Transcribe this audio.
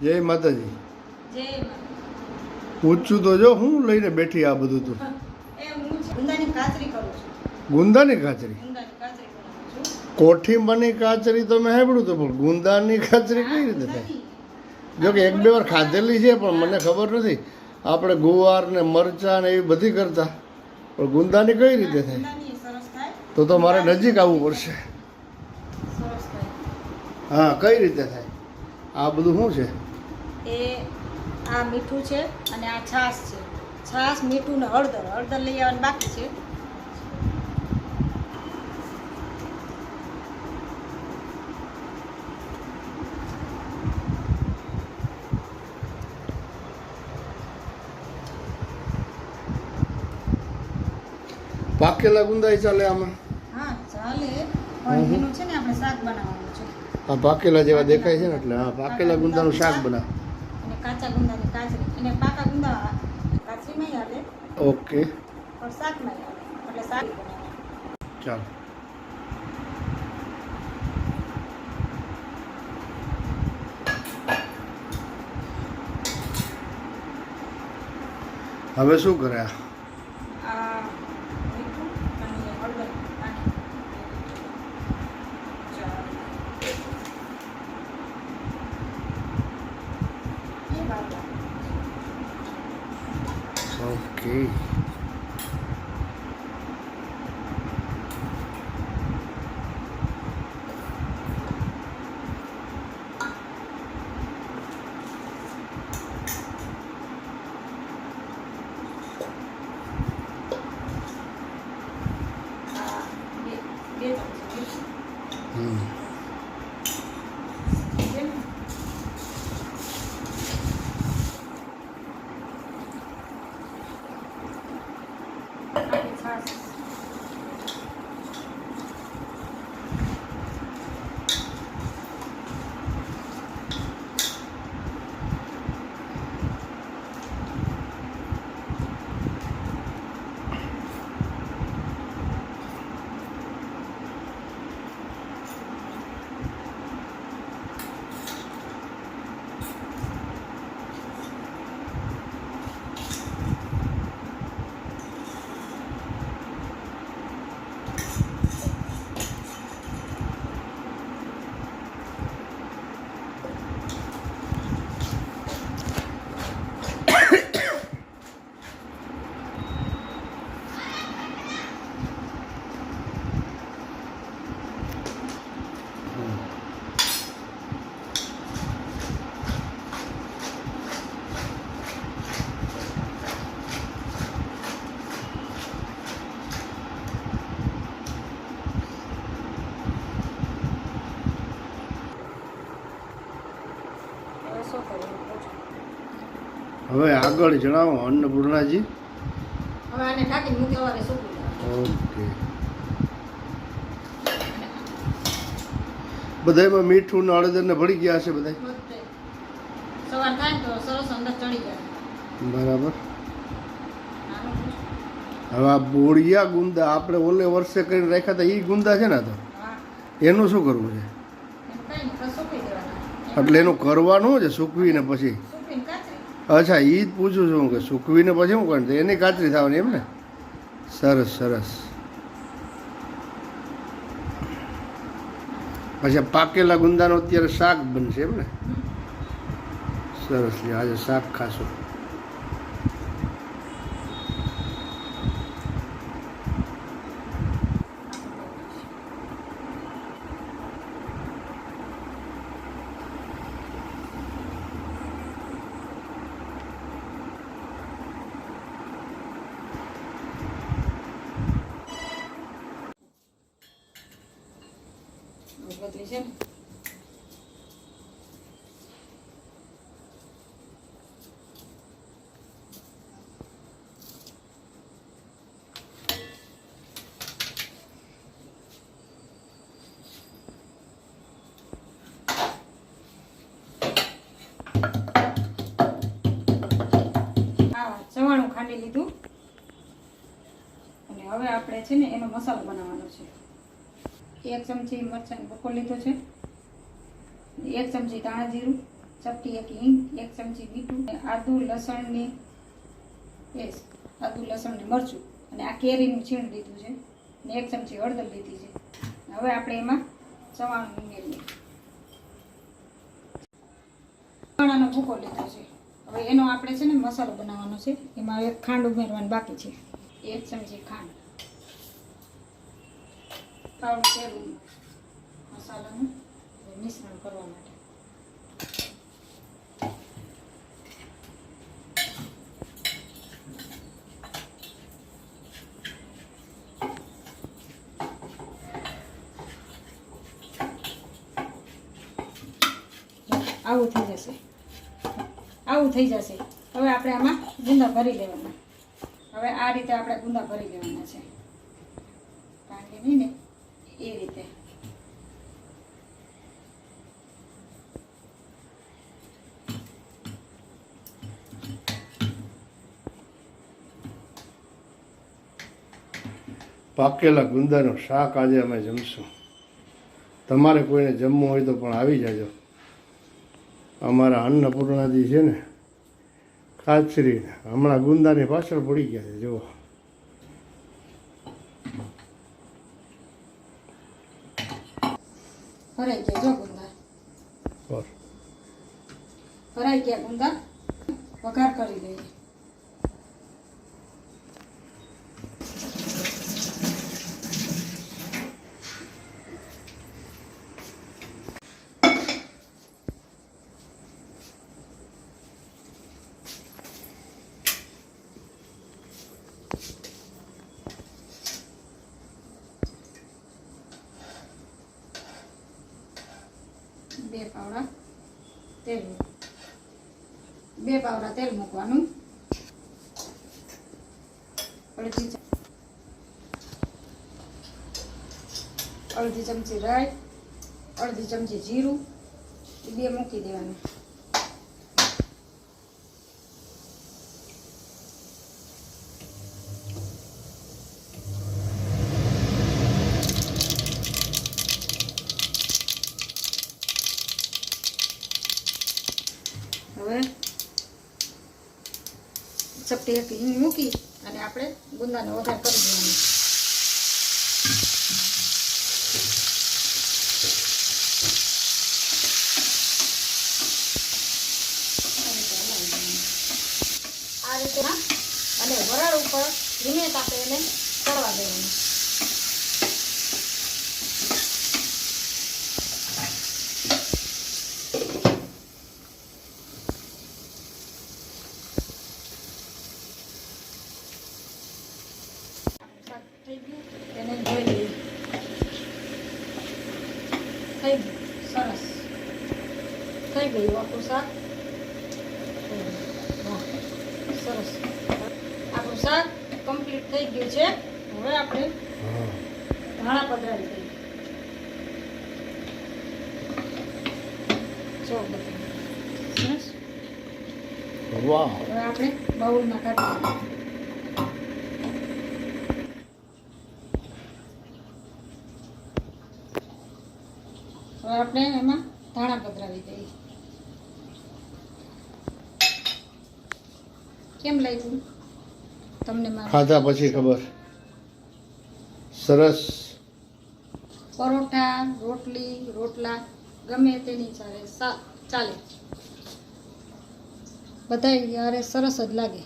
જય માતાજી. જય પૂછું તો જો હું લઈને બેઠી આ બધું તું. એ હું ગુંદાની કાચરી કરું છું. ગુંદાની કાચરી? ગુંદાની કાચરી બનાવું છું. કોઠીમાંની કાચરી તો મેં સાંભળ્યું તો, પણ ગુંદાની કાચરી કઈ રીતે થાય? જો કે એક બે વાર ખાધેલી છે પણ મને ખબર નથી. આપણે ગુવાર ને મરચાં ને એવી બધી કરતા, પણ ગુંદાની કઈ રીતે થાય? ગુંદાની સરસ થાય. તો મારે નજીક આવવું પડશે. સરસ થાય. હા, કઈ રીતે થાય? આ બધું શું છે? એ આ મીઠું છે અને આ છાશ છે. છાશ, મીઠું ને હળદર. હળદર લઈ આવવાનું બાકી છે. પાકેલા ગુંદા ચાલે આમાં? હા ચાલે, પણ એનું છે ને આપણે શાક બનાવવાનું છે. હા, પાકેલા જેવા દેખાય છે ને એટલે. હા, પાકેલા ગુંદાનું શાક બનાવ. અને કાચા ગુંદાની કાચરી. અને પાકા ગુંદા કાચરીમાં આવે. ઓકે, પણ શાકમાં આવે. એટલે શાક બનાવવાનું. ચાલો. હવે શું કરે? આ મીઠું અને હળદર નાખી. એ બાજુ ઓકે. બે ચમચી હમ. છાશ. શું કરવું પૂછો. હવે આગળ જણાવો અન્નપૂર્ણાજી. હવે આને ઢાંકીને મૂકી સવારે સૂકવી દેવાનું. ઓકે. બધામાં મીઠું ને હળદર ને ભળી ગયા હશે બધા? બધે સવાર થાય ને તો સરસ અંદર ચડી જાય. બરાબર. નાનું પૂછો. હવે આ બોળિયા ગુંદા આપણે ઓલે વર્ષે કરીને રાખ્યા હતા એ ગુંદા છે ને? તો હા, એનું શું કરવું છે? એમ કઈ નહીં, સૂકવી દેવાના. એટલે એનું કરવાનું છે સૂકવીને પછી? સૂકવીને કાચરી. અચ્છા, એ જ પૂછું છું કે સૂકવીને પછી શું કરે? એની કાચરી થવાની એમ ને? સરસ સરસ. પછી પાકેલા ગુંદાનું અત્યારે શાક બનશે એમ ને? સરસ. લે આજે શાક ખાશું. બદલી છે ને. ચવાણું ખાંડી લીધું અને હવે આપણે છે ને એનો મસાલો બનાવવાનો છે. 1 ચમચી મરચાંનો ભૂકો લીધો છે, 1 ચમચી ધાણા જીરું, ચપટી એક હિંગ, 1 ચમચી મીઠું, આદુ લસણની પેસ્ટ, આદુ લસણની મરચું અને આ કેરીનું છીણ લીધું છે અને 1 ચમચી હળદર લીધી છે. હવે આપણે એમાં ચવાણું ઉમેરીએ. ચવાણાનો ભૂકો લીધો છે. હવે એનો આપણે છે ને મસાલો બનાવવાનો છે. એમાં એક ખાંડ ઉમેરવાની બાકી છે, 1 ચમચી ખાંડ, પાવડર તેલ મસાલાનું મિશ્રણ કરવા માટે. આવું થઈ જશે, આવું થઈ જશે. હવે આપણે આમાં ગુંદા ભરી લેવાના. હવે આ રીતે આપણે ગુંદા ભરી લેવાના છે, પાણી નહીં ને એ રીતે. પાકેલા ગુંદાનું શાક આજે અમે જમશું. તમારે કોઈને જમવું હોય તો પણ આવી જાજો. અમારા અન્નપૂર્ણાજી છે ને કાચરી હમણાં ગુંદાની પાછળ પડી ગયા છે. જુઓ, ભરાઈ ગયા જો ગુંદા, ભરાઈ ગયા ગુંદા. વઘાર કરી દઈએ. બે પાવડા તેલ મૂકવાનું. અડધી ચમચી રાઈ, અડધી ચમચી જીરું, એ 2 મૂકી દેવાનું. હવે ચપટી એક હિંગ મૂકી અને આપણે ગુંદાનો વઘાર કરી દેવાનો. આ રીતે અને વરાળ ઉપર ધીમે તાપે એને ચડવા દેવાનું. થઈ ગયું એને જોઈ લઈએ. થઈ ગયું, સરસ થઈ ગયું આપણું શાક. સરસ, આપણું શાક કમ્પ્લીટ થઈ ગયું છે. હવે આપણે ધાણા પધરાવી દઈએ. જો બધું સરસ. વાહ, હવે આપણે બાઉલમાં કાઢી. હવે આપણે એમાં ધાણા પધરાવી દઈએ. કેમ લાગ્યું તમને મારું? ખાધા પછી ખબર. સરસ. પરોઠા, રોટલી, રોટલા ગમે તેની ચાલે, ચાલે. બધાય યારે સરસ જ લાગે.